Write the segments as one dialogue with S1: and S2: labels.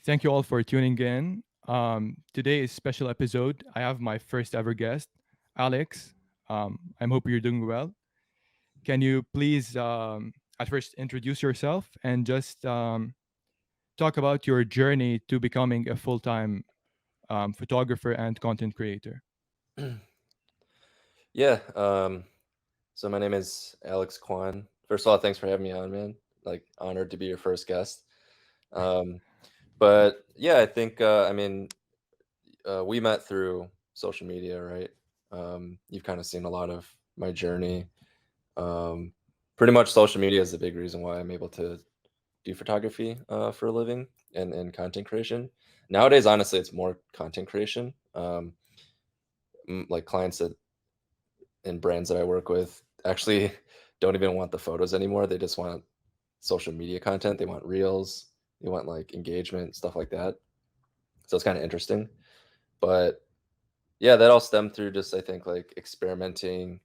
S1: Thank you all for tuning in. Today is special episode. I have my first ever guest, Alex. I hope you're doing well. Can you please, at first, introduce yourself and just talk about your journey to becoming a full-time photographer and content creator?
S2: Yeah. So my name is Alex Qian. First of all, thanks for having me on, man. Like honored to be your first guest. Um, but yeah, I think we met through social media, right? You've kind of seen a lot of my journey. Um, Pretty much social media is the big reason why I'm able to do photography for a living and content creation. Nowadays, honestly, it's more content creation. Like clients that and brands that I work with actually don't even want the photos anymore. They just want social media content. They want reels. They want like engagement, stuff like that. So it's kind of interesting. But yeah, that all stemmed through just I think like experimenting,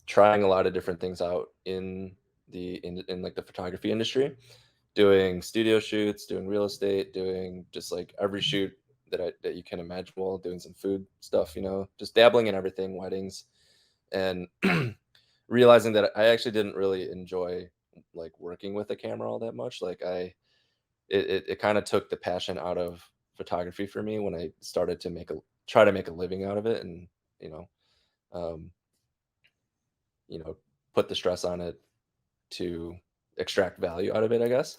S2: trying a lot of different things out in like the photography industry, doing studio shoots, doing real estate, doing just like every shoot that you can imagine. Well, doing some food stuff, just dabbling in everything, weddings, and realizing that I actually didn't really enjoy like working with a camera all that much. Like it kind of took the passion out of photography for me when I started to try to make a living out of it, and you know, um, you know, put the stress on it to extract value out of it, I guess.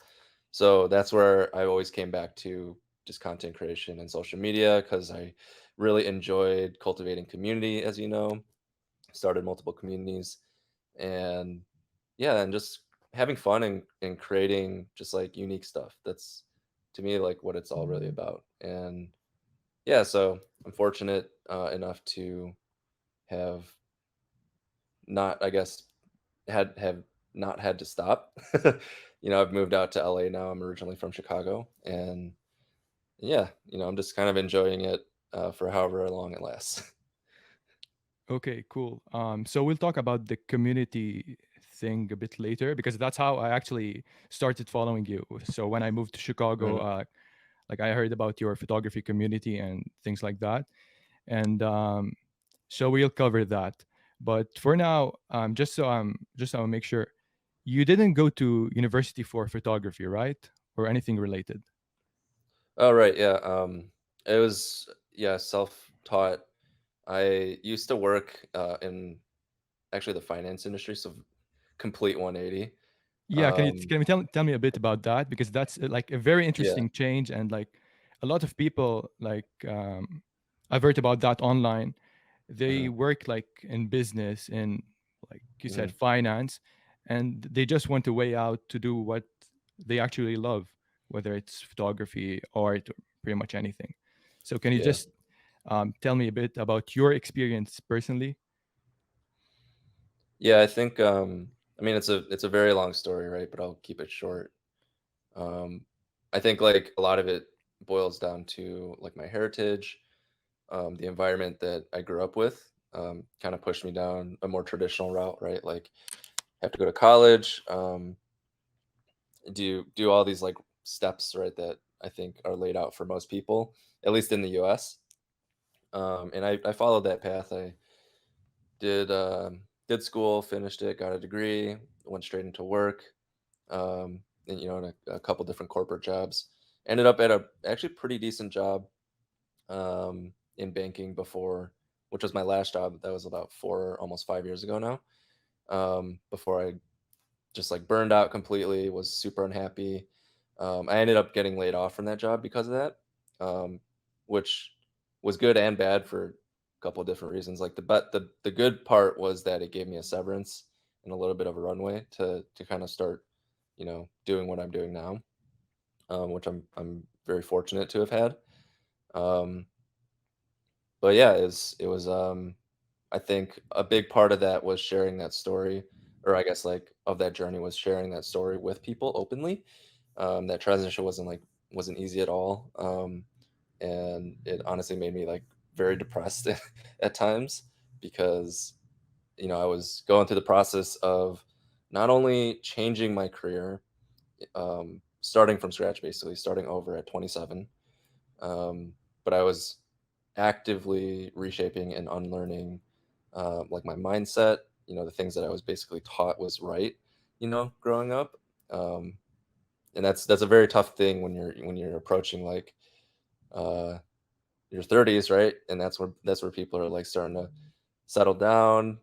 S2: So that's where I always came back to just content creation and social media because I really enjoyed cultivating community, as you know, started multiple communities and yeah, and just having fun and creating just like unique stuff. That's to me like what it's all really about. And yeah, so I'm fortunate enough to have not, I guess, have not had to stop. I've moved out to LA now. I'm originally from Chicago, and yeah, I'm just kind of enjoying it for however long it lasts.
S1: Okay, cool. So we'll talk about the community thing a bit later because that's how I actually started following you. So when I moved to Chicago,
S2: Mhm.
S1: like I heard about your photography community and things like that, and so we'll cover that. But for now, just so I make sure, you didn't go to university for photography, right, or anything related?
S2: Oh, right, yeah. It was yeah self-taught. I used to work in actually the finance industry, so complete 180.
S1: Yeah,
S2: Um,
S1: can you tell me a bit about that because that's like a very
S2: yeah.
S1: interesting change and like a lot of people like I've heard about that online. They
S2: Uh-huh.
S1: work like in business in like you said
S2: Mhm.
S1: finance, and they just want a way out to do what they actually love, whether it's photography, art, or pretty much anything. So can you
S2: Yeah.
S1: just tell me a bit about your experience personally?
S2: Yeah, I think I mean it's a very long story, right? But I'll keep it short. Um, I think like a lot of it boils down to like my heritage, the environment that I grew up with, kind of pushed me down a more traditional route, right? Like have to go to college, do all these like steps, right? That I think are laid out for most people, at least in the U.S. And I followed that path. I did school, finished it, got a degree, went straight into work, and in a couple different corporate jobs. Ended up at a actually pretty decent job in banking before, which was my last job. That was about 4, almost 5 years ago now. Before I just like burned out completely, was super unhappy. I ended up getting laid off from that job because of that, which was good and bad for a couple of different reasons. Like the good part was that it gave me a severance and a little bit of a runway to kind of start, doing what I'm doing now, which I'm very fortunate to have had. Um, but yeah, it was I think a big part of that was sharing that story, or I guess like of that journey was sharing that story with people openly. That transition wasn't easy at all. And it honestly made me like very depressed at times because I was going through the process of not only changing my career, starting from scratch, basically starting over at 27. But I was actively reshaping and unlearning, like my mindset. The things that I was basically taught was right. Growing up, um, and that's a very tough thing when you're approaching like uh, your 30s, right? And that's where people are like starting to settle down.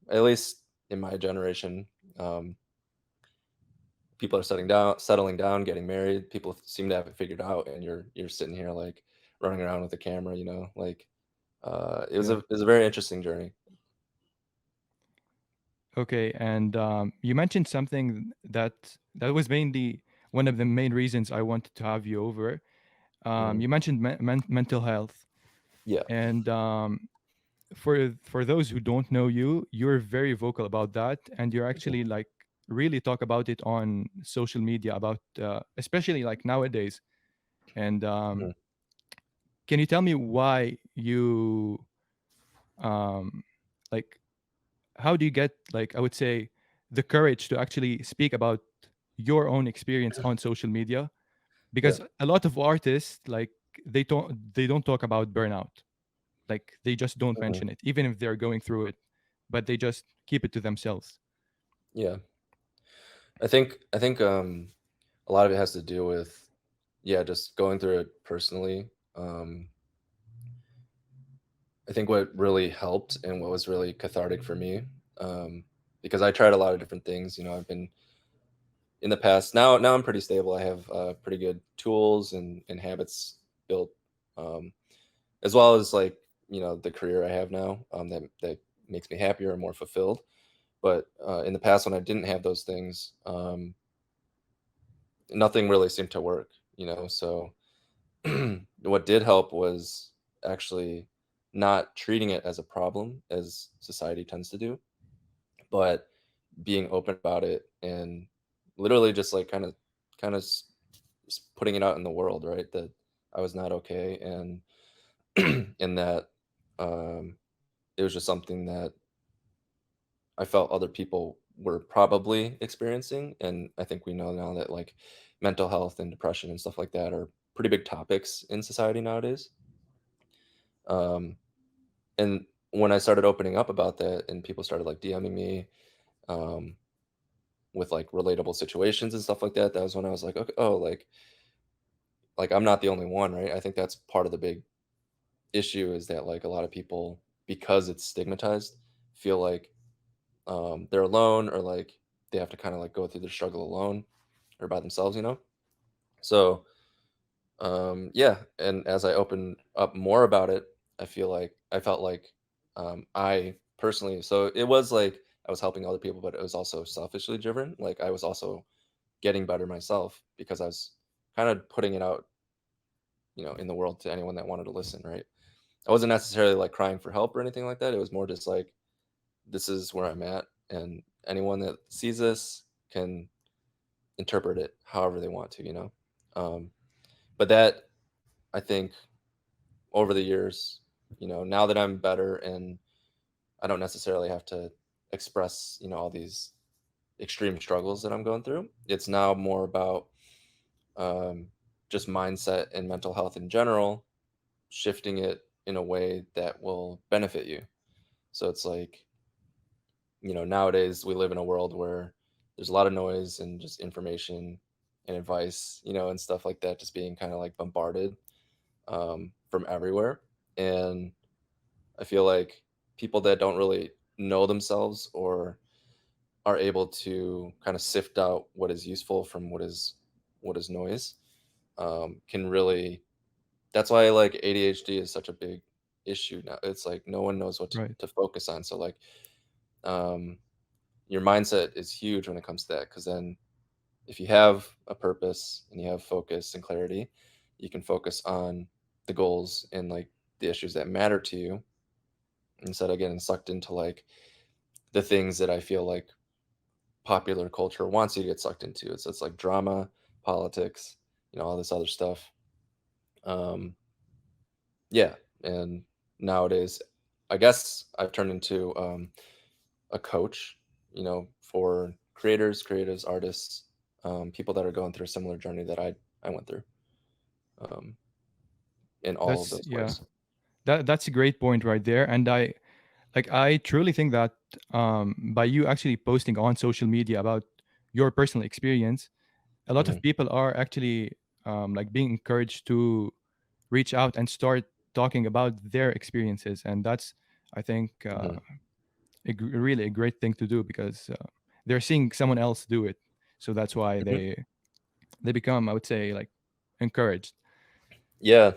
S2: At least in my generation, um, people are settling down, getting married. People seem to have it figured out, and you're sitting here like running around with a camera. Like it was a
S1: Yeah.
S2: it was a very interesting journey.
S1: Okay, and you mentioned something that was mainly one of the main reasons I wanted to have you over.
S2: Hmm.
S1: You mentioned mental health,
S2: Yeah.
S1: and for those who don't know you, you're very vocal about that, and you're actually like really talk about it on social media about especially like nowadays. And
S2: Mhm.
S1: can you tell me why you um, like how do you get like I would say the courage to actually speak about your own experience on social media?
S2: Yeah.
S1: Because a lot of artists like they don't talk about burnout. Like they just don't
S2: Mhm.
S1: mention it, even if they're going through it, but they just keep it to themselves.
S2: Yeah. I think a lot of it has to do with, yeah, just going through it personally. I think what really helped and what was really cathartic for me, because I tried a lot of different things. I've been in the past. Now I'm pretty stable. I have pretty good tools and habits built, um, as well as like the career I have now, that makes me happier and more fulfilled. But in the past, when I didn't have those things, nothing really seemed to work. So what did help was actually not treating it as a problem as society tends to do, but being open about it and literally just like kind of putting it out in the world, right? That I was not okay, and and that um, it was just something that I felt other people were probably experiencing. And I think we know now that like mental health and depression and stuff like that are pretty big topics in society nowadays. Um, and when I started opening up about that and people started like DMing me, um, with like relatable situations and stuff like that, that was when I was like, okay, oh, like I'm not the only one, right? I think that's part of the big issue is that like a lot of people, because it's stigmatized, feel like they're alone, or like they have to kind of like go through the struggle alone or by themselves. So yeah, and as I opened up more about it, I felt like I personally, so it was like I was helping other people, but it was also selfishly driven. Like I was also getting better myself because I was kind of putting it out, in the world to anyone that wanted to listen, right? I wasn't necessarily like crying for help or anything like that. It was more just like, this is where I'm at, and anyone that sees this can interpret it however they want to. Um, but that, I think, over the years, now that I'm better and I don't necessarily have to express, all these extreme struggles that I'm going through, it's now more about um, just mindset and mental health in general, shifting it in a way that will benefit you. So it's like, nowadays we live in a world where there's a lot of noise and just information and advice, and stuff like that, just being kind of like bombarded from everywhere. And I feel like people that don't really know themselves or are able to kind of sift out what is useful from what is noise, can really. That's why like ADHD is such a big issue now. It's like no one knows what to,
S1: Right.
S2: to focus on. So like, um, your mindset is huge when it comes to that, because then if you have a purpose and you have focus and clarity, you can focus on the goals and like the issues that matter to you, instead of getting sucked into like the things that I feel like popular culture wants you to get sucked into. It's like drama, politics, all this other stuff. Um, yeah, and nowadays, I guess I've turned into a coach, for creators, artists. people that are going through a similar journey that I went through, um, in all of
S1: That's
S2: those
S1: yeah.
S2: ways.
S1: That's a great point right there. And I truly think that by you actually posting on social media about your personal experience, a lot
S2: Hmm.
S1: of people are actually like being encouraged to reach out and start talking about their experiences, and that's, I think,
S2: Hmm.
S1: really a great thing to do, because they're seeing someone else do it, so that's why
S2: Hmm.
S1: they become, I would say, like, encouraged.
S2: Yeah,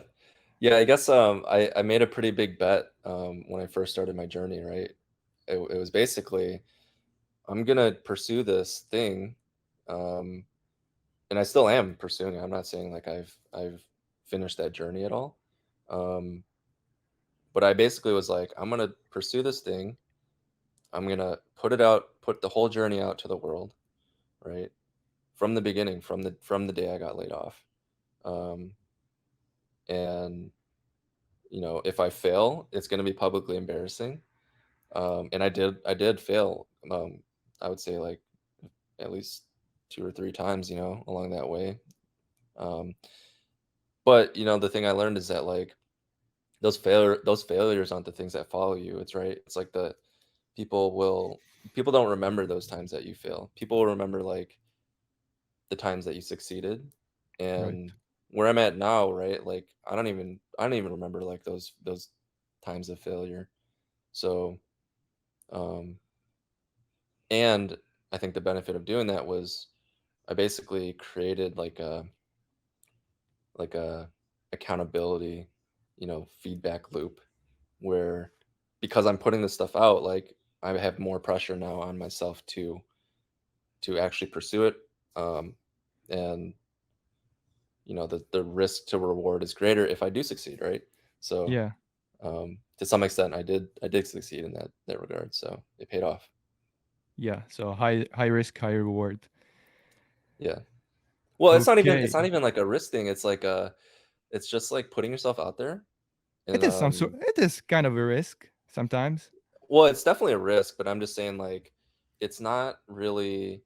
S2: yeah. I guess I made a pretty big bet when I first started my journey. Right, it was basically I'm gonna pursue this thing, um, and I still am pursuing it. I'm not saying like I've finished that journey at all, um, but I basically was like, I'm gonna pursue this thing. I'm gonna put it out, put the whole journey out to the world, right? From the beginning, from the day I got laid off, um, and if I fail, it's gonna be publicly embarrassing. And I did fail. I would say like at least 2 or 3 times, along that way. Um, but the thing I learned is that like those failures aren't the things that follow you. It's right. It's like people will people don't remember those times that you fail. People will remember like the times that you succeeded.
S1: Right.
S2: And where I'm at now, right? Like I don't even remember like those times of failure. So um and I think the benefit of doing that was I basically created like a accountability, feedback loop where because I'm putting this stuff out, like I have more pressure now on myself to actually pursue it. Um, and the risk to reward is greater if I do succeed, right? So
S1: Yeah.
S2: to some extent, I did succeed in that regard, so it paid off.
S1: Yeah, so high risk, high reward.
S2: Yeah. Well, it's not
S1: Okay.
S2: even like a risk thing. It's just like putting yourself out there, and
S1: It is kind of a risk sometimes.
S2: well, it's definitely a risk, but I'm just saying like it's not really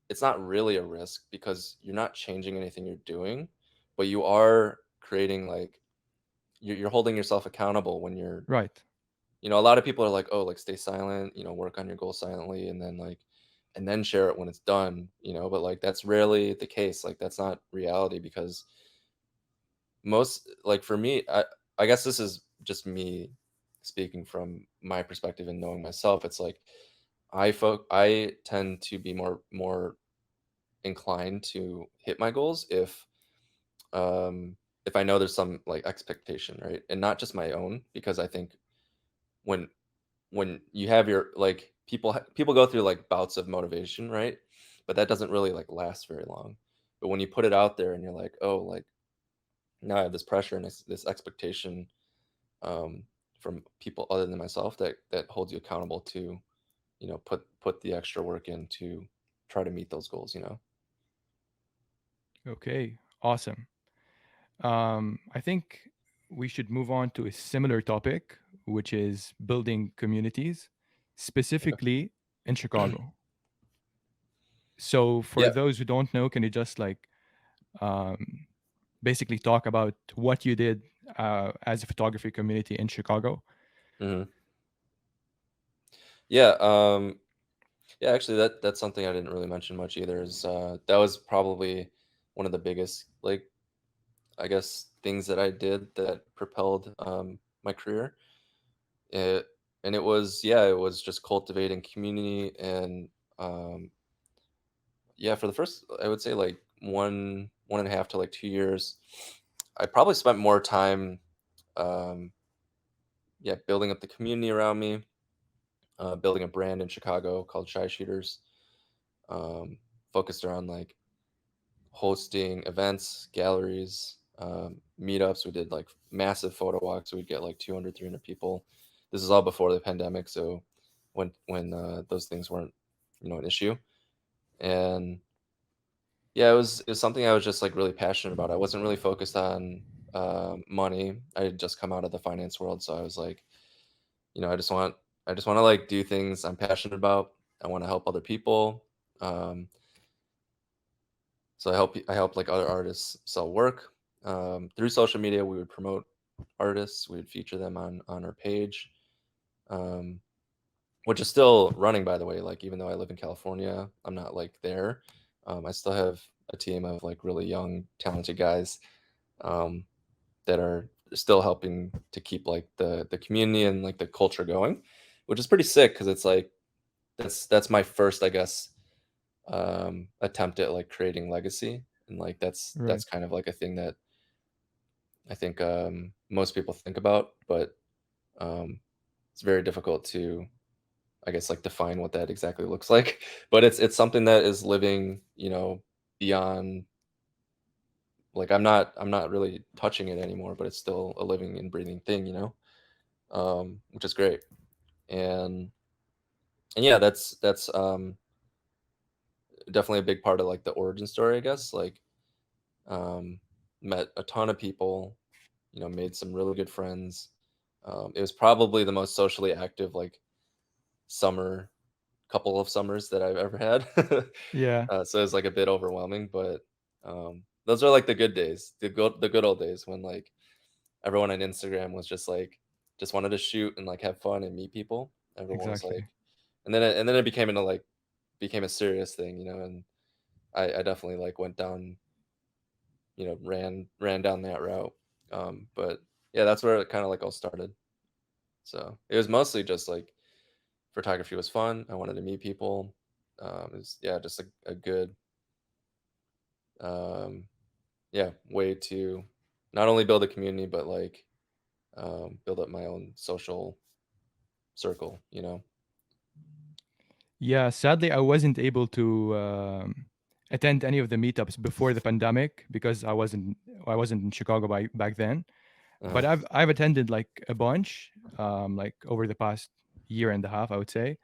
S2: it's not really a risk because you're not changing anything you're doing, but you are creating like you're holding yourself accountable when you're
S1: Right.
S2: a lot of people are like, oh, like stay silent, work on your goal silently, and then share it when it's done, but like that's rarely the case. Like that's not reality because most like for me, I guess this is just me speaking from my perspective and knowing myself. It's like I tend to be more inclined to hit my goals if I know there's some like expectation, right? And not just my own, because I think when you have your like people go through like bouts of motivation, right? But that doesn't really like last very long. But when you put it out there and you're like, oh, like now I have this pressure and this expectation um, from people other than myself that holds you accountable to, put the extra work in to try to meet those goals.
S1: Okay. Awesome. I think we should move on to a similar topic, which is building communities,
S2: Okay.
S1: specifically in Chicago. So, for
S2: Yeah.
S1: those who don't know, can you just like um, basically talk about what you did as a photography community in Chicago?
S2: Hmm. Yeah. Yeah. Actually, that's something I didn't really mention much either. Is that was probably one of the biggest, like, I guess, things that I did that propelled my career. It and it was just cultivating community and yeah, for the first, I would say like 1.5 to like 2 years, I probably spent more time, um, yeah, building up the community around me, building a brand in Chicago called Shy Shooters, um, focused around like hosting events, galleries, meetups. We did like massive photo walks. We'd get like 200, 300 people. This is all before the pandemic, so when those things weren't, an issue. And yeah, it was something I was just like really passionate about. I wasn't really focused on money. I had just come out of the finance world, so I was like, I just want to like do things I'm passionate about. I want to help other people. Um, So I help like other artists sell work. Through social media, we would promote artists. We would feature them on our page, um, which is still running, by the way. Like even though I live in California, I'm not like there. I still have a team of like really young, talented guys, um, that are still helping to keep like the community and like the culture going, which is pretty sick because it's like that's my first, I guess, attempt at like creating legacy, and like
S1: Right.
S2: that's kind of like a thing that I think most people think about, but um, it's very difficult to, I guess, like define what that exactly looks like. But it's something that is living, beyond. Like I'm not really touching it anymore, but it's still a living and breathing thing, which is great. And yeah, that's definitely a big part of like the origin story, I guess. Like um, met a ton of people, made some really good friends. It was probably the most socially active like summer couple of summers that I've ever had.
S1: Yeah,
S2: So it was like a bit overwhelming, but those are like the good days, the good old days when like everyone on Instagram was just like just wanted to shoot and like have fun and meet people. Everyone was
S1: exactly.
S2: like, and then it became into like became a serious thing, and I definitely like went down, ran down that route. But yeah, that's where it kind of like all started. So it was mostly just like photography was fun. I wanted to meet people. It was, yeah, just a good, um, yeah, way to not only build a community but like build up my own social circle.
S1: Yeah, sadly, I wasn't able to attend any of the meetups before the pandemic because I wasn't in Chicago back then.
S2: Uh-huh.
S1: But I've attended like a bunch, like over the past year and a half, I would say.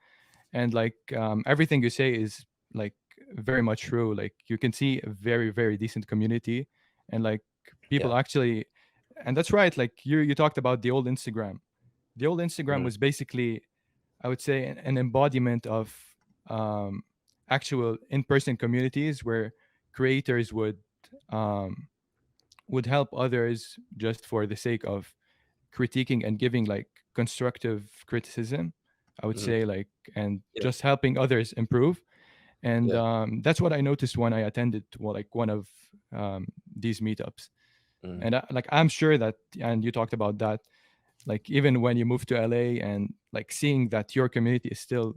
S1: And like everything you say is like very much true. Like you can see a very very decent community, and like people
S2: Yeah.
S1: actually, and that's right. Like you talked about the old Instagram. The old Instagram
S2: Mhm.
S1: was basically, I would say, an embodiment of um, actual in-person communities where creators um, would help others just for the sake of critiquing and giving like constructive criticism. I would
S2: Mhm.
S1: say like, and
S2: Yeah.
S1: just helping others improve. And
S2: Yeah.
S1: that's what I noticed when I attended, well, like one of these meetups.
S2: Mhm.
S1: And like I'm sure that, and you talked about that, like even when you move to LA and like seeing that your community is still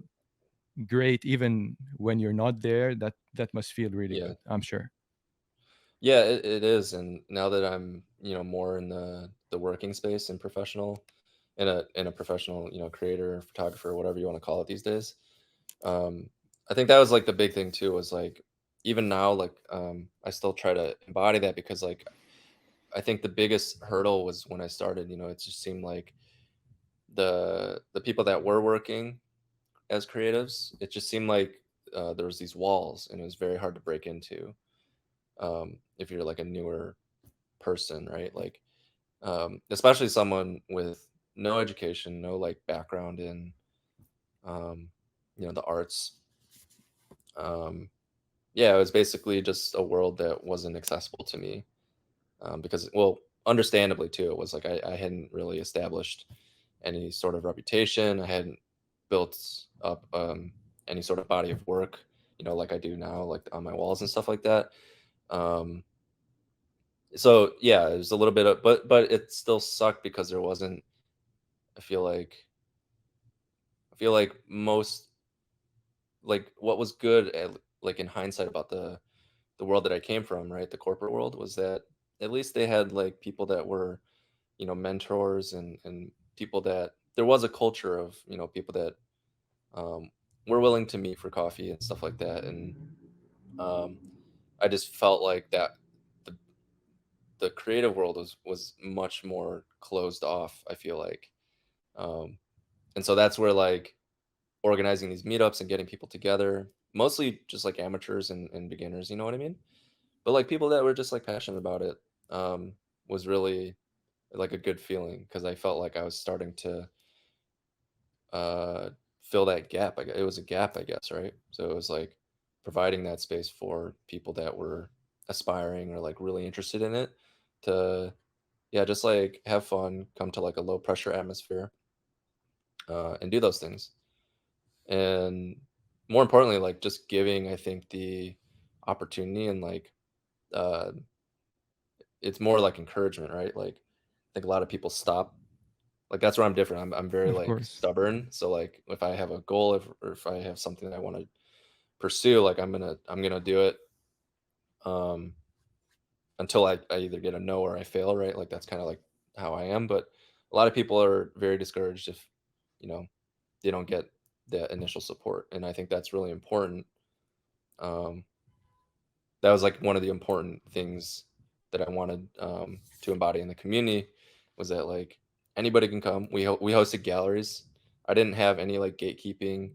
S1: great even when you're not there, that must feel really
S2: Yeah.
S1: good, I'm sure.
S2: Yeah, it is. And now that I'm, more in the working space and professional, in a professional, creator, photographer, whatever you want to call it these days. Um, I think that was like the big thing too, was like even now, like I still try to embody that because like I think the biggest hurdle was when I started, it just seemed like the people that were working as creatives, it just seemed like there was these walls and it was very hard to break into, if you're like a newer person, right? Like especially someone with no education, no like background in um, the arts. Um, yeah, it was basically just a world that wasn't accessible to me, because, well, understandably too, it was like I hadn't really established any sort of reputation. I hadn't built up any sort of body of work, like I do now, like on my walls and stuff like that. Um, so yeah, it was a little bit of, but it still sucked because there wasn't. I feel like I feel like most, like what was good at, like in hindsight about the world that I came from, right? The corporate world, was that at least they had like people that were, mentors, and people that there was a culture of, people that were willing to meet for coffee and stuff like that. And um, I just felt like that the the creative world was much more closed off, I feel like. Um, and so that's where like organizing these meetups and getting people together, mostly just like amateurs and beginners, you know what I mean? But like people that were just like passionate about it, was really like a good feeling because I felt like I was starting to uh, fill that gap. It was a gap, I guess, right? So it was like providing that space for people that were aspiring or like really interested in it to, yeah, just like have fun, come to like a low pressure atmosphere, and do those things. And more importantly, like just giving, I think, the opportunity and like, uh, it's more like encouragement, right? Like I think a lot of people stop. Like that's where I'm different. I'm very
S1: Of
S2: like
S1: course.
S2: stubborn. So like if I have a goal, or if I have something that I want to pursue, like I'm gonna do it, um, until I either get a no or I fail, right? Like that's kind of like how I am. But a lot of people are very discouraged if, you know, they don't get the initial support, and I think that's really important. Um, that was like one of the important things that I wanted, to embody in the community, was that like anybody can come. We hosted galleries. I didn't have any like gatekeeping.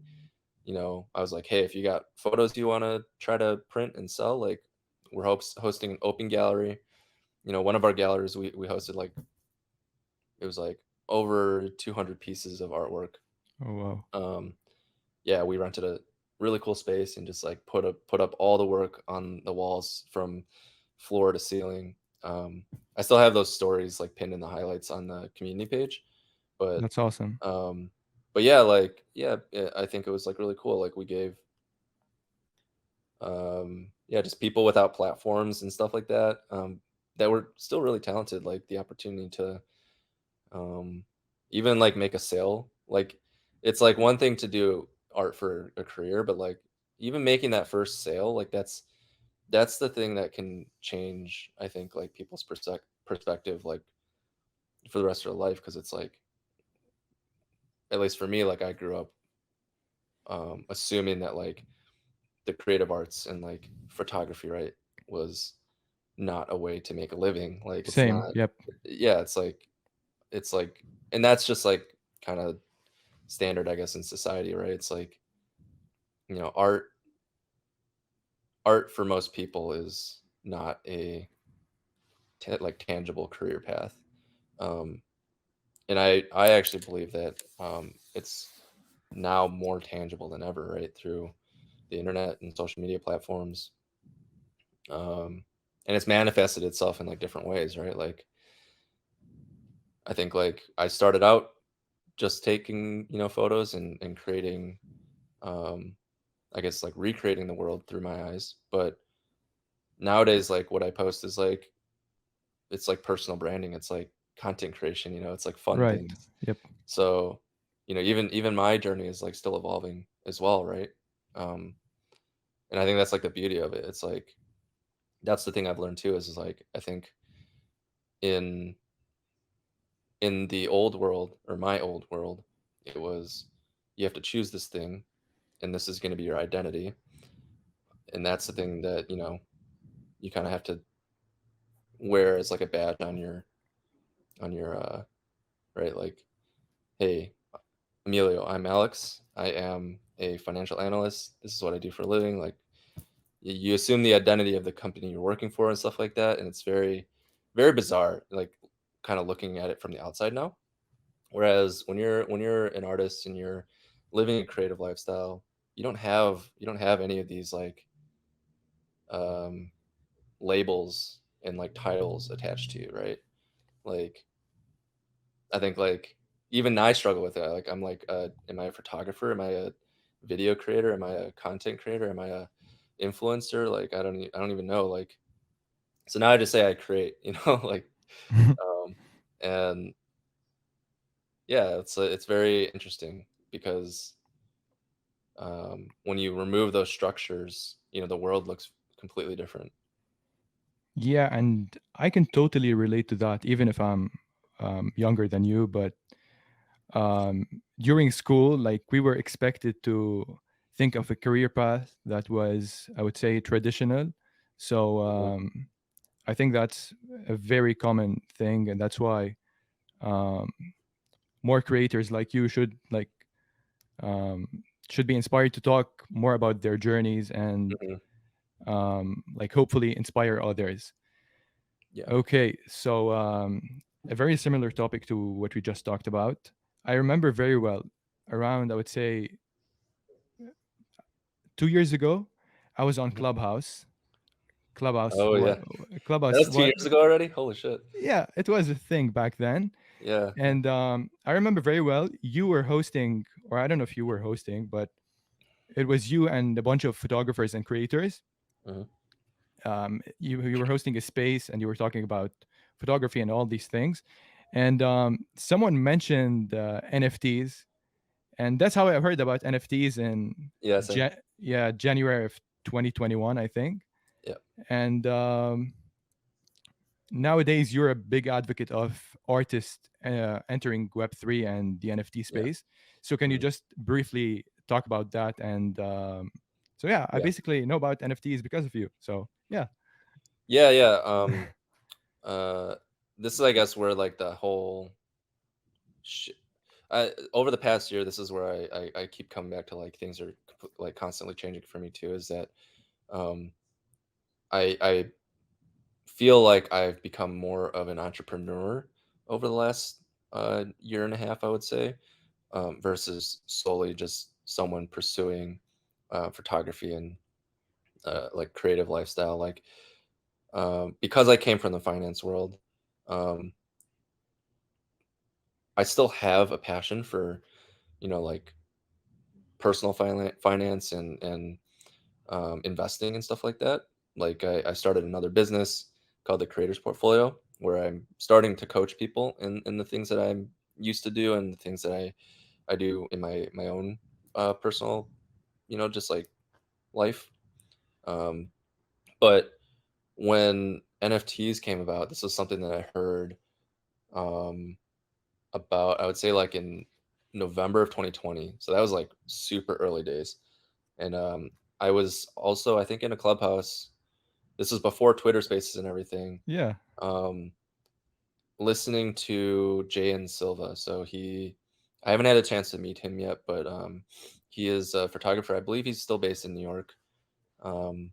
S2: You know, I was like, hey, if you got photos you want to try to print and sell, like we're hosting an open gallery. You know, one of our galleries, we hosted like, it was like over 200 pieces of artwork.
S1: Oh wow.
S2: Um, yeah, we rented a really cool space and just like put up all the work on the walls from floor to ceiling. I still have those stories like pinned in the highlights on the community page, but
S1: That's awesome.
S2: um, but yeah, like yeah, I think it was like really cool. Like we gave, yeah, just people without platforms and stuff like that, that were still really talented, like the opportunity to, um, even like make a sale. Like it's like one thing to do art for a career, but like even making that first sale, like that's the thing that can change, I think, like people's perspective, like for the rest of their life. Because it's like, at least for me, like I grew up, assuming that like the creative arts and like photography, right, was not a way to make a living. Like it's
S1: Same.
S2: not.
S1: Yep.
S2: Yeah, it's like, and that's just like kind of standard, I guess, in society, right? It's like, you know, art for most people is not a like tangible career path. Um, and I actually believe that, it's now more tangible than ever, right? Through the internet and social media platforms. And it's manifested itself in like different ways, right? Like I think like I started out just taking, photos and creating, um, I guess like recreating the world through my eyes. But nowadays, like what I post is like, it's like personal branding. It's like content creation. It's like fun
S1: Right.
S2: things.
S1: Yep.
S2: So, even my journey is like still evolving as well, right? Um, and I think that's like the beauty of it. It's like that's the thing I've learned too. Is like I think in in the old world, or my old world, it was, you have to choose this thing, and this is going to be your identity, and that's the thing that you kind of have to wear as like a badge on your right, like, hey, Emilio, I'm Alex. I am a financial analyst. This is what I do for a living. Like, you assume the identity of the company you're working for and stuff like that, and it's very, very bizarre. Like, kind of looking at it from the outside now. Whereas when you're an artist and you're living a creative lifestyle, you don't have any of these like, um, labels and like titles attached to you, right? Like I think like even I struggle with it. Like I'm like, am I a photographer? Am I a video creator? Am I a content creator? Am I a influencer? Like I don't even know. Like so now I just say I create. Like, um, and yeah, it's very interesting because, when you remove those structures, the world looks completely different.
S1: Yeah, and I can totally relate to that, even if I'm younger than you. But during school, like we were expected to think of a career path that was, I would say, traditional. So
S2: Mhm.
S1: I think that's a very common thing, and that's why um, more creators like you um, should be inspired to talk more about their journeys and
S2: Mhm.
S1: like hopefully inspire others.
S2: Yeah.
S1: Okay, so a very similar topic to what we just talked about. I remember very well around, I would say, 2 years ago, I was on
S2: Mhm.
S1: Clubhouse. Clubhouse.
S2: Oh yeah,
S1: What
S2: that
S1: Clubhouse?
S2: was 2
S1: What?
S2: years ago already. Holy shit.
S1: Yeah, it was a thing back then.
S2: Yeah.
S1: And I remember very well. You were hosting, or I don't know if you were hosting, but it was you and a bunch of photographers and creators.
S2: Hmm.
S1: You were hosting a space, and you were talking about photography and all these things. And someone mentioned NFTs, and that's how I heard about NFTs in
S2: Yeah. Same.
S1: January of 2021, I think.
S2: Yeah.
S1: And nowadays, you're a big advocate of artists entering Web3 and the NFT
S2: Yeah.
S1: space. So can you
S2: Hmm.
S1: just briefly talk about that? And so yeah, I
S2: Yeah.
S1: basically know about NFTs because of you. So yeah.
S2: Yeah. Yeah. Uh, this is, I guess, where like the whole over the past year, this is where I keep coming back to, like, things are like constantly changing for me too. Is that um, I feel like I've become more of an entrepreneur over the last year and a half, I would say, versus solely just someone pursuing photography and like creative lifestyle. Like, because I came from the finance world, um, I still have a passion for, like, personal finance and investing and stuff like that. Like, I started another business called the Creators Portfolio, where I'm starting to coach people in the things that I'm used to do and the things that I do in my own personal, just like life. Um, but when NFTs came about, this was something that I heard um, about, I would say, like in November of 2020. So that was like super early days. And I was also, I think, in a Clubhouse. This was before Twitter Spaces and everything.
S1: Yeah.
S2: Um, Listening to Jay and Silva. I haven't had a chance to meet him yet, but he is a photographer. I believe he's still based in New York. Um,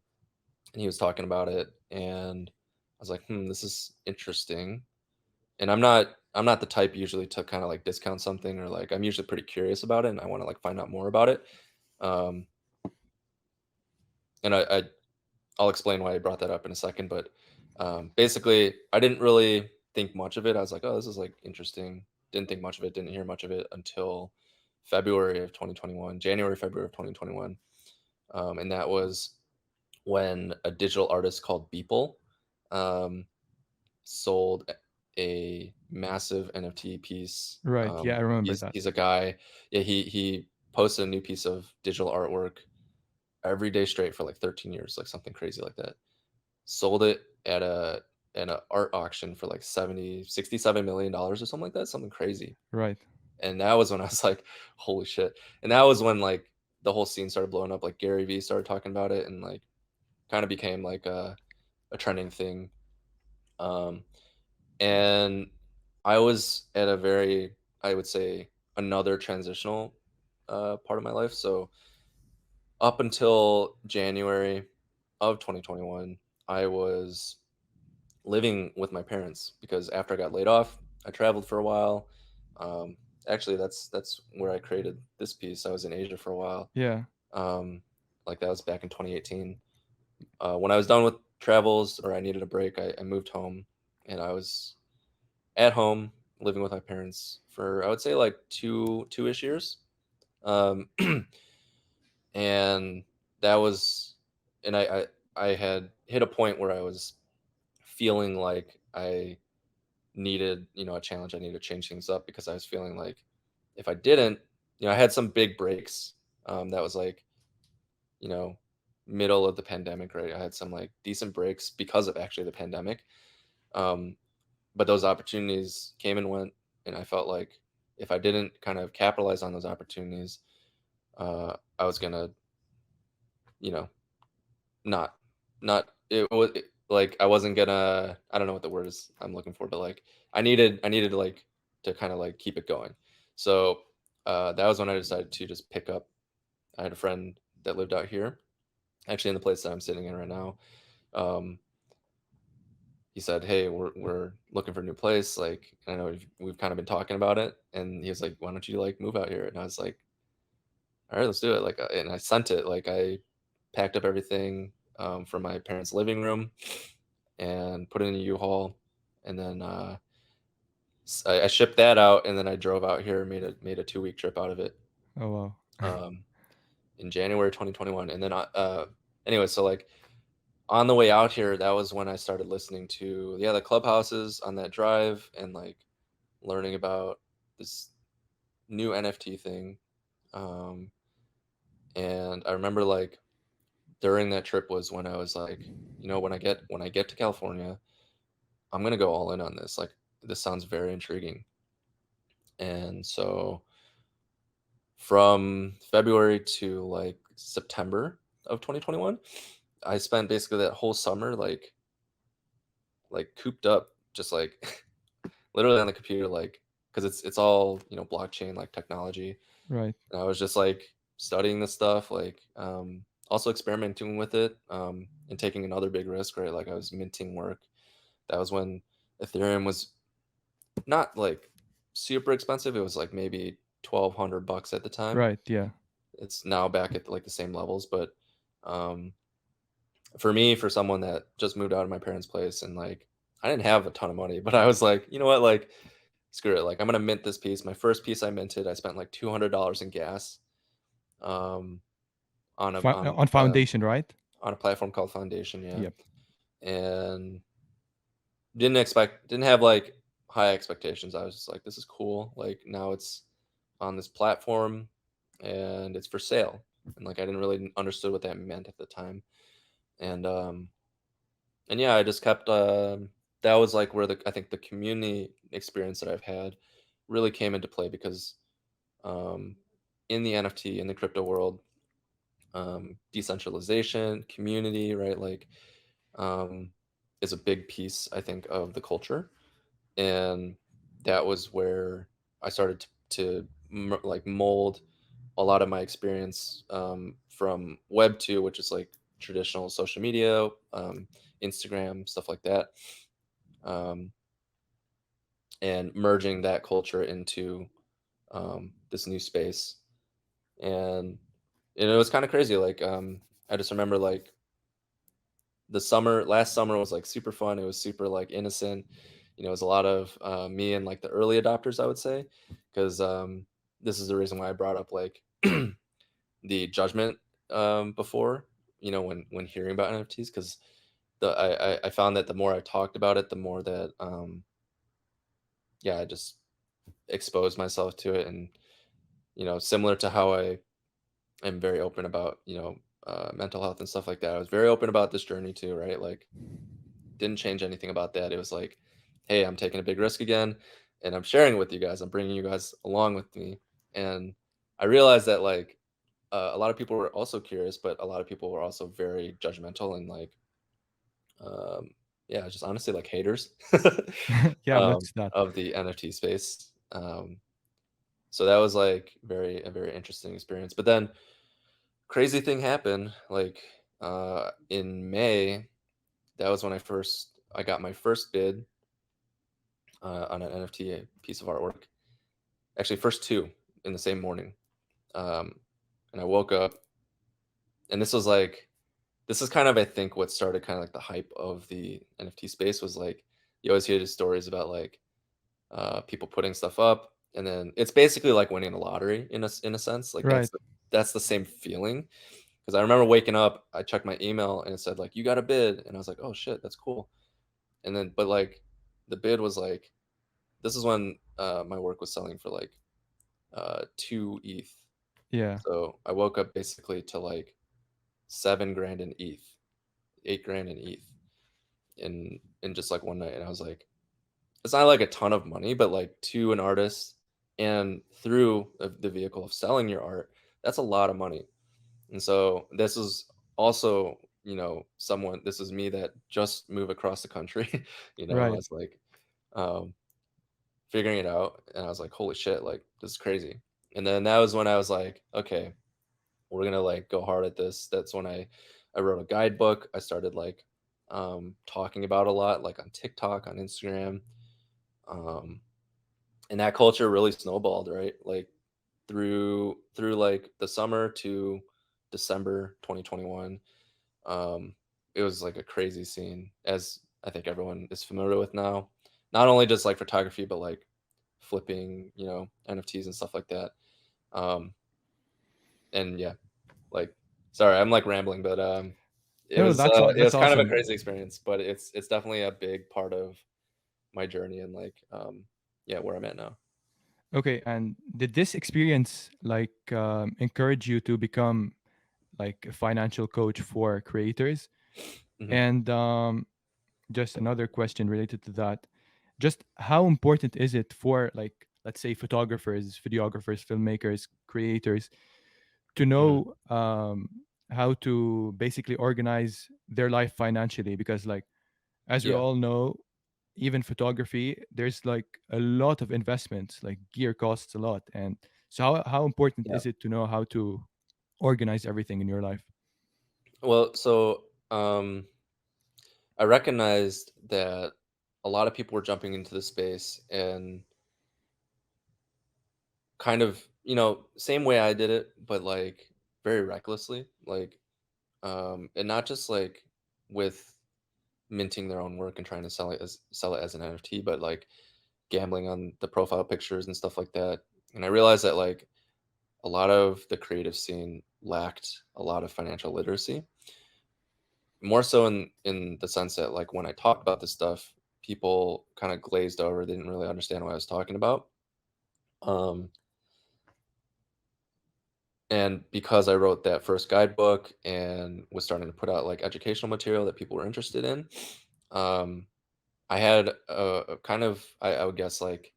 S2: and he was talking about it, and I was like, this is interesting. And I'm not the type usually to kind of like discount something, or like, I'm usually pretty curious about it and I want to like find out more about it. Um, and I'll explain why I brought that up in a second, but basically, I didn't really think much of it. I was like, oh, this is like interesting. Didn't think much of it. Didn't hear much of it until February of 2021, January, February of 2021, and that was when a digital artist called Beeple um, sold a massive NFT piece.
S1: Right. Yeah, I remember that.
S2: He's a guy. Yeah, he posted a new piece of digital artwork every day straight for like 13 years, like something crazy like that. Sold it at a art auction for like 67 million dollars or something like that, something crazy.
S1: Right.
S2: And that was when I was like, holy shit. And that was when like the whole scene started blowing up. Like Gary Vee started talking about it and like kind of became like a trending thing. Um, and I was at a very, I would say, another transitional part of my life. So up until January of 2021, I was living with my parents because after I got laid off, I traveled for a while. Um, Actually, that's where I created this piece. I was in Asia for a while.
S1: Yeah.
S2: Um, like that was back in 2018. When I was done with travels or I needed a break, I moved home, and I was at home living with my parents for, I would say, like two-ish years. Um, and that was, and I had hit a point where I was feeling like I needed, a challenge. I needed to change things up because I was feeling like if I didn't, I had some big breaks. That was like, you know, middle of the pandemic, right? I had some like decent breaks because of actually the pandemic. Um, but those opportunities came and went, and I felt like if I didn't kind of capitalize on those opportunities, I was gonna, you know, not not it was like I wasn't gonna, I don't know what the word is I'm looking for, but like I needed to like to kind of like keep it going. So that was when I decided to just pick up. I had a friend that lived out here, actually in the place that I'm sitting in right now. Um, he said, "Hey, we're looking for a new place. Like, I know we've kind of been talking about it." And he was like, "Why don't you like move out here?" And I was like, "All right, let's do it." Like, and I sent it. Like, I packed up everything. from my parents' living room and put it in a U-Haul, and then I shipped that out, and then I drove out here, made a 2 week trip out of it.
S1: Oh wow.
S2: Um, in January 2021, and then anyway, so like on the way out here, that was when I started listening to the Clubhouses on that drive, and like learning about this new NFT thing. Um, and I remember like during that trip was when I was like, when I get to California, I'm gonna go all in on this. Like this sounds very intriguing. And so from February to like September of 2021, I spent basically that whole summer like cooped up, just like literally on the computer, like because it's all blockchain like technology.
S1: Right.
S2: And I was just like studying this stuff, like also experimenting with it, and taking another big risk, right? Like I was minting work. That was when Ethereum was not like super expensive. It was like maybe $1,200 at the time.
S1: Right. Yeah.
S2: It's now back at like the same levels, but um, for me, for someone that just moved out of my parents' place, and like I didn't have a ton of money, but I was like, you know what, like screw it, like I'm gonna mint this piece. My first piece I minted, I spent like $200 in gas, um, on a on
S1: On
S2: a
S1: foundation, right?
S2: on a platform called Foundation, yeah,
S1: Yep.
S2: and didn't have like high expectations. I was just like, this is cool. Like now it's on this platform, and it's for sale, and like I didn't really understood what that meant at the time, and yeah, I just kept. That was like where I think the community experience that I've had really came into play, because um, in the NFT, in the crypto world, decentralization, community, right? Like um, is a big piece, I think, of the culture, and that was where I started to like mold a lot of my experience, from Web 2, which is like traditional social media, Instagram, stuff like that, um, and merging that culture into this new space. And it was kind of crazy. Like I just remember like last summer was like super fun. It was super like innocent. It was a lot of me and like the early adopters, I would say, because this is the reason why I brought up like the judgment before, when hearing about NFTs, because I found that the more I talked about it, the more that yeah, I just exposed myself to it. And similar to how I am very open about mental health and stuff like that, I was very open about this journey too, right? Like didn't change anything about that. It was like, hey, I'm taking a big risk again, and I'm sharing it with you guys. I'm bringing you guys along with me. And I realized that like a lot of people were also curious, but a lot of people were also very judgmental, and like um, yeah, just honestly like haters
S1: Yeah, I've noticed that.
S2: of the NFT space. So that was like a very interesting experience. But then crazy thing happened, like in May. That was when I got my first bid on an NFT piece of artwork. Actually, first two in the same morning. Um, and I woke up, and this is kind of, I think, what started kind of like the hype of the NFT space. Was like you always hear the stories about like people putting stuff up, and then it's basically like winning the lottery in a sense. Like
S1: Right.
S2: that's the same feeling. Because I remember waking up, I checked my email, and it said like you got a bid, and I was like, oh shit, that's cool. And then, but like the bid was like, this is when my work was selling for like 2 ETH.
S1: Yeah.
S2: So I woke up basically to like 7 grand in ETH, 8 grand in ETH in just like one night. And I was like, it's not like a ton of money, but like to an artist and through the vehicle of selling your art, that's a lot of money. And so this is also, this is me that just moved across the country. I
S1: Right.
S2: was like, um, figuring it out, and I was like, holy shit, like this is crazy. And then that was when I was like, okay, we're gonna like go hard at this. That's when I wrote a guidebook. I started like talking about a lot, like on TikTok, on Instagram, um, and that culture really snowballed, right? Like through like the summer to December 2021. it was like a crazy scene, as I think everyone is familiar with now. Not only just like photography, but like flipping, NFTs and stuff like that. Um, and yeah, like, sorry, I'm like rambling, but it
S1: No,
S2: was
S1: that's
S2: it
S1: that's
S2: was kind of a
S1: awesome.
S2: crazy experience, but it's definitely a big part of my journey and like yeah, where I'm at now.
S1: Okay, and did this experience like encourage you to become like a financial coach for creators?
S2: Hmm.
S1: And just another question related to that, just how important is it for, like, let's say photographers, videographers, filmmakers, creators to
S2: Hmm.
S1: know how to basically organize their life financially? Because like, as we
S2: Yeah.
S1: all know, even photography, there's like a lot of investments, like gear costs a lot. And so how important
S2: Yeah.
S1: is it to know how to organize everything in your life?
S2: Well, so I recognized that a lot of people were jumping into the space and kind of, same way I did it, but like very recklessly, like and not just like with minting their own work and trying to sell it as an NFT, but like gambling on the profile pictures and stuff like that. And I realized that like a lot of the creative scene lacked a lot of financial literacy, more so in the sense that like when I talked about this stuff, people kind of glazed over. They didn't really understand what I was talking about. Um, and because I wrote that first guidebook and was starting to put out like educational material that people were interested in, um, I had a kind of, I would guess, like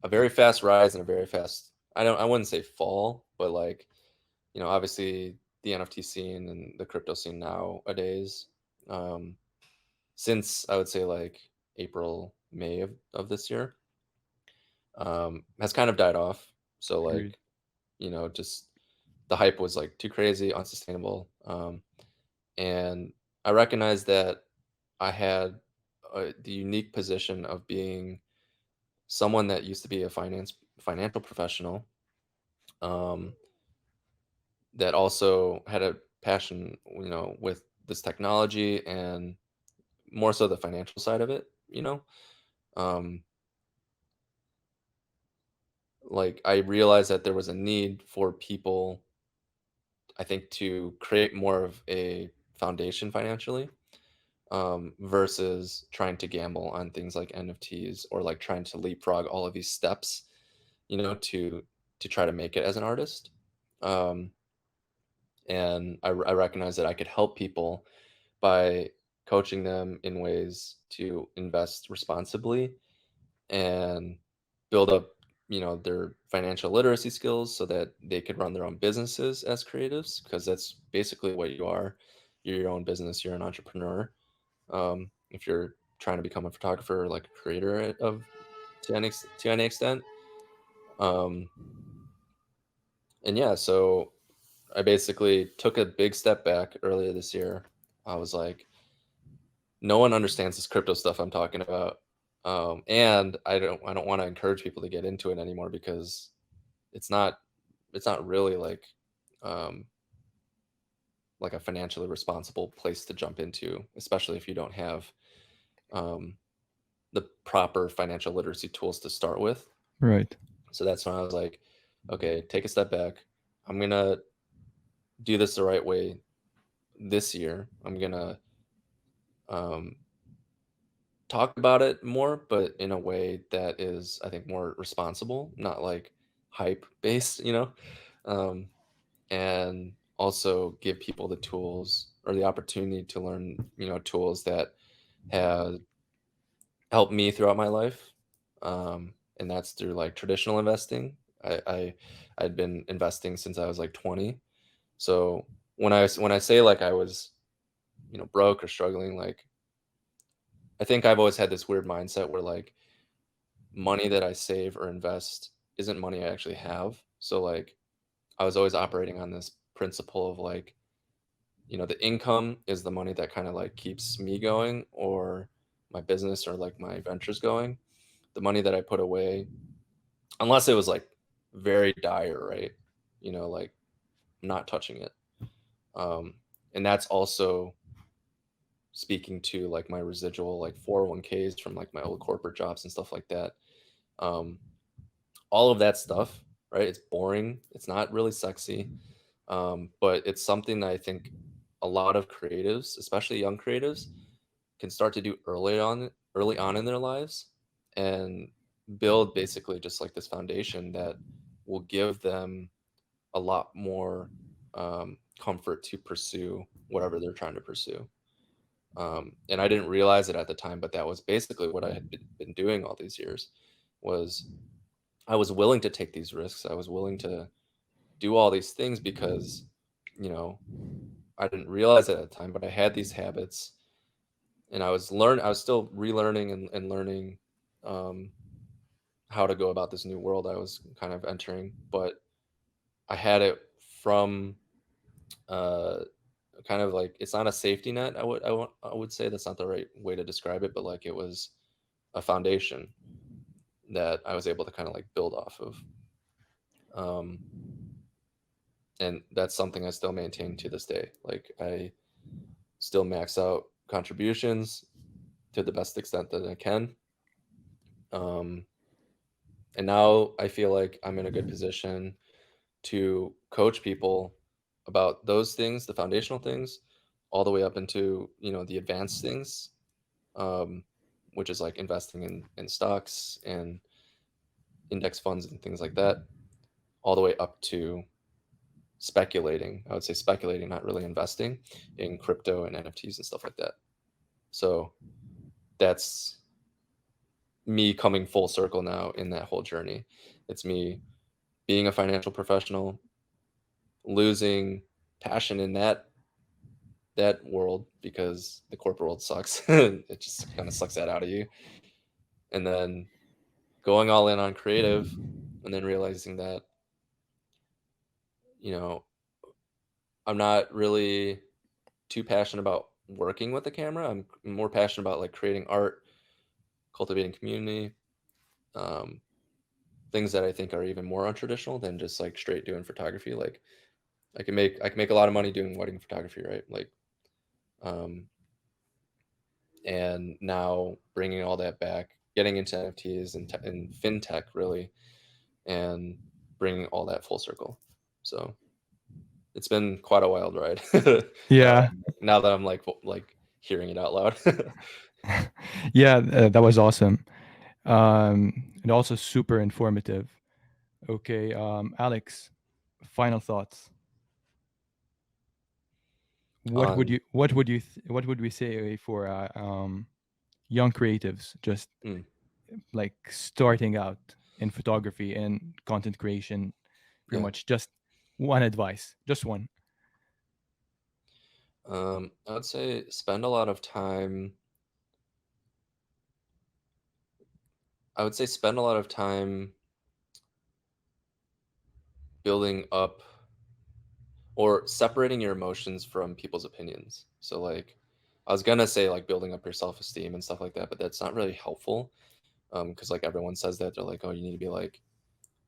S2: a very fast rise and a very fast, I wouldn't say fall, but like, obviously the NFT scene and the crypto scene nowadays, um, since I would say like April, May of this year, has kind of died off. So
S1: Agreed.
S2: like, just the hype was like too crazy, unsustainable. And I recognized that I had the unique position of being someone that used to be a financial professional, um, that also had a passion, with this technology and more so the financial side of it. Um, like I realized that there was a need for people, I think, to create more of a foundation financially, versus trying to gamble on things like NFTs or like trying to leapfrog all of these steps, to try to make it as an artist. Um, and I recognize that I could help people by coaching them in ways to invest responsibly and build up, their financial literacy skills so that they could run their own businesses as creatives, because that's basically what you are. You're your own business. You're an entrepreneur. If you're trying to become a photographer or like a creator of to any extent. Um, and yeah, so I basically took a big step back earlier this year. I was like, no one understands this crypto stuff I'm talking about. And I don't want to encourage people to get into it anymore, because it's not it's not really um like a financially responsible place to jump into, especially if you don't have um the proper financial literacy tools to start with.
S1: Right.
S2: So that's when I was like, okay, take a step back. I'm gonna do this the right way this year. I'm gonna um talk about it more, but in a way that is, I think, more responsible, not like hype based, um, and also give people the tools or the opportunity to learn, tools that have helped me throughout my life. And that's through like traditional investing. I'd been investing since I was like 20. So when I say like I was, broke or struggling, like I think I've always had this weird mindset where like money that I save or invest isn't money I actually have. So like I was always operating on this principle of like, the income is the money that kind of like keeps me going, or my business or like my ventures going. The money that I put away, unless it was like very dire, right? Like not touching it. Um, and that's also speaking to like my residual like 401ks from like my old corporate jobs and stuff like that. Um, all of that stuff, right? It's boring. It's not really sexy, but it's something that I think a lot of creatives, especially young creatives, can start to do early on in their lives, and build basically just like this foundation that will give them a lot more comfort to pursue whatever they're trying to pursue. And I didn't realize it at the time, but that was basically what I had been doing all these years. Was I was willing to take these risks. I was willing to do all these things because, you know, I didn't realize it at the time, but I had these habits, and I was still relearning and learning um, how to go about this new world I was kind of entering. But I had it from uh, kind of like, it's not a safety net. I would say that's not the right way to describe it, but like it was a foundation that I was able to kind of like build off of. Um, and that's something I still maintain to this day. Like I still max out contributions to the best extent that I can. Um, and now I feel like I'm in a good position to coach people about those things, the foundational things, all the way up into, you know, the advanced things, um, which is like investing in stocks and index funds and things like that, all the way up to speculating. I would say speculating, not really investing in crypto and NFTs and stuff like that. So that's me coming full circle now in that whole journey. It's me being a financial professional, losing passion in that world because the corporate world sucks. It just kind of sucks that out of you. And then going all in on creative, and then realizing that, you know, I'm not really too passionate about working with the camera. I'm more passionate about like creating art, cultivating community, um, things that I think are even more untraditional than just like straight doing photography. Like I can make a lot of money doing wedding photography, right? Like, um, and now bringing all that back, getting into NFTs and fintech really, and bringing all that full circle. So it's been quite a wild ride.
S1: Yeah.
S2: Now that I'm like hearing it out loud.
S1: Yeah, that was awesome. And also super informative. Okay, Alex, final thoughts.
S2: On
S1: What would we say for young creatives just
S2: mm,
S1: like starting out in photography and content creation? Pretty
S2: yeah,
S1: much just one advice, just one.
S2: I would say spend a lot of time. I would say spend a lot of time building up or separating your emotions from people's opinions. So like I was gonna say like building up your self-esteem and stuff like that, but that's not really helpful. Because like everyone says that they're like, oh, you need to be like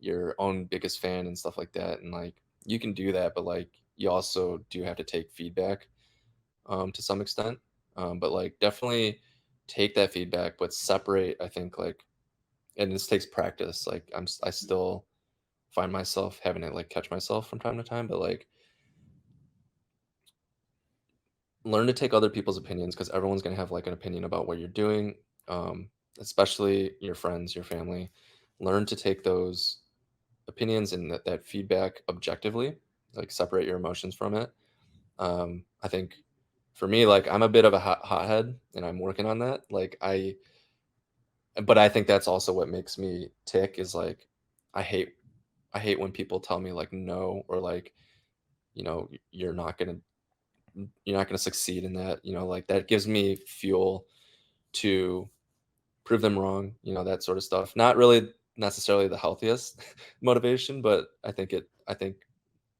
S2: your own biggest fan and stuff like that, and like you can do that, but like you also do have to take feedback to some extent. But like definitely take that feedback, but separate. I think like, and this takes practice. Like I still find myself having to like catch myself from time to time, but like learn to take other people's opinions because everyone's going to have like an opinion about what you're doing, um, especially your friends, your family. Learn to take those opinions and that feedback objectively, like separate your emotions from it. I think for me, like I'm a bit of a hothead and I'm working on that. But I think that's also what makes me tick is like, I hate, I hate when people tell me like no, or like, you know, you're not going to succeed in that, you know, like that gives me fuel to prove them wrong, you know, that sort of stuff. Not really necessarily the healthiest motivation, but I think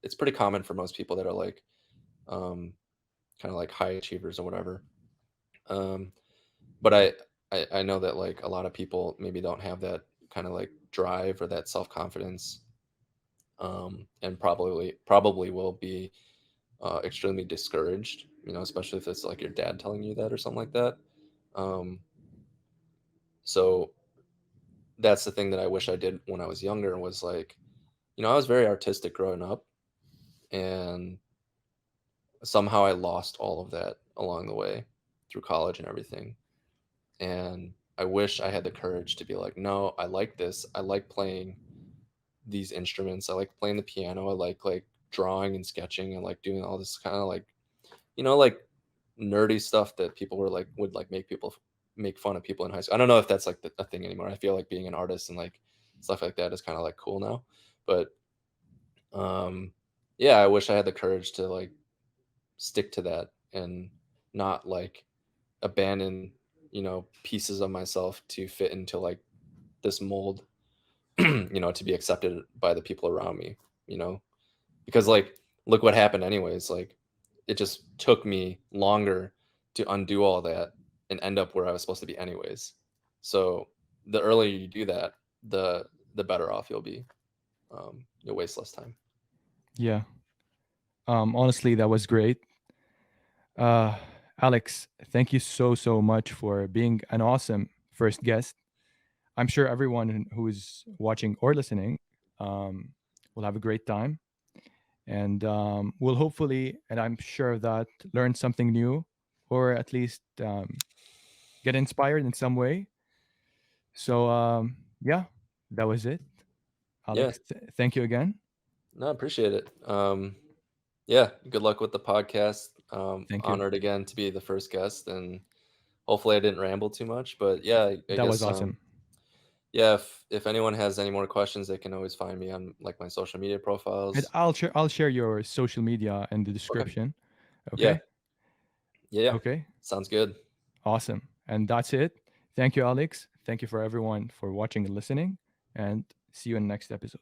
S2: it's pretty common for most people that are like um kind of like high achievers or whatever. Um but I know that like a lot of people maybe don't have that kind of like drive or that self-confidence, and probably will be extremely discouraged especially if it's like your dad telling you that or something like that. Um, so that's the thing that I wish I did when I was younger, was like, I was very artistic growing up, and somehow I lost all of that along the way through college and everything. And I wish I had the courage to be like, no, I like this. I like playing these instruments. I like playing the piano. I like drawing and sketching and like doing all this kind of like, like nerdy stuff that people were like would like make fun of people in high school. I don't know if that's like a thing anymore. I feel like being an artist and like stuff like that is kind of like cool now. But um yeah, I wish I had the courage to like stick to that and not like abandon, pieces of myself to fit into like this mold, to be accepted by the people around me, you know, because like look what happened anyways. Like it just took me longer to undo all that and end up where I was supposed to be anyways. So the earlier you do that, the better off you'll be. You'll waste less time.
S1: Yeah. Honestly, that was great. Uh, Alex, thank you so much for being an awesome first guest. I'm sure everyone who's watching or listening will have a great time, and will hopefully, and I'm sure of that, learn something new, or at least get inspired in some way. So yeah, that was it.
S2: Yeah,
S1: Alex, thank you again.
S2: no, I appreciate it. Yeah, good luck with the podcast.
S1: Thank you.
S2: Honored again to be the first guest, and hopefully I didn't ramble too much. But yeah, I
S1: That was
S2: guess
S1: awesome.
S2: yeah, if anyone has any more questions, they can always find me on like my social media
S1: And
S2: profiles.
S1: I'll share your social media in the
S2: Okay.
S1: description.
S2: Yeah.
S1: Okay.
S2: Yeah. Yeah.
S1: Okay.
S2: Sounds good.
S1: Awesome. And that's it. Thank you, Alex. Thank you for everyone for watching and listening. And see you in the next episode.